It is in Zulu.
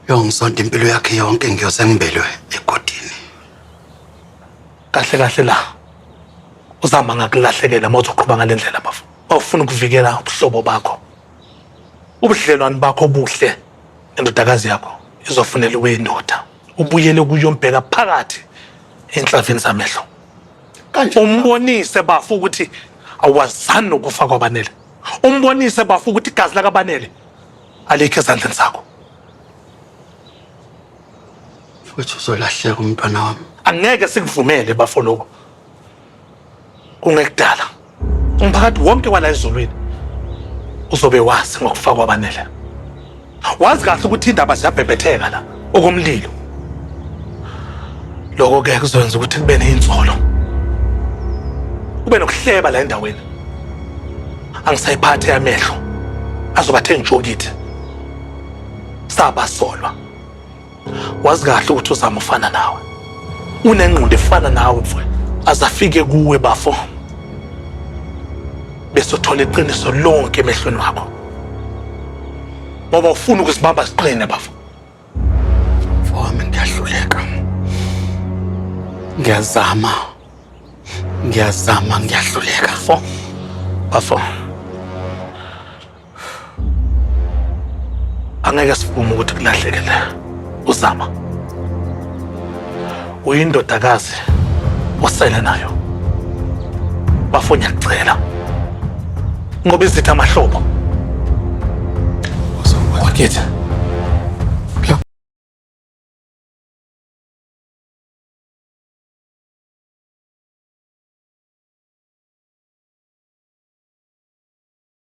Yongisonto impilo yakhe yonke ngiyoze ngibelwe egodini. Kahle kahle la. Uzama ngakulahlekela uma uzoqhubeka ngale ndlela bafu. Awufuna ukuvikela ubuhlobo bakho. Ubudlelwano bakho obuhle endodakazi yakho izofunela uyindoda. Ubuyele kuyombheka phakathi enhlavini zamehlo. Kanje Umbonise bafu ukuthi awazani nokufa kwabanele. Umbonise bafu ukuthi igazi lakabanele alikho ezandleni zakho. futhi uzolahleka umntwana wami. Angeke sikuvumele bafo lokho. Kungekudala. Umphakathi wonke wala ezolweni uzobe wazi ngokufa kwabanele. Wazi kahle ukuthi indaba ziyabhebhetheka la okomlilo. Lokho ke kuzokwenza ukuthi kube neinzolo. Kube nokuhleba la endaweni. Angisayiphathe amehlo. Azobathe ngijokithi. Sabasolwa. Wazi kahle ukuthi uzama ufana nawe. Unengqondo efana nawe mfowethu. Azafike kuwe bafo. Bese uthola iqiniso lonke emehlweni wakho. Ngoba ufuna ukusibamba siqine bafo. Mfowami ngiyahluleka. Ngiyazama ngiyahluleka. Bafo. Angeke sivume ukuthi kulahlekele. Uzama. Uyindodakazi osele nayo. Bafo ngiyacela. Ngoba izitha amahlobo. Uzokwazi. Wakithi.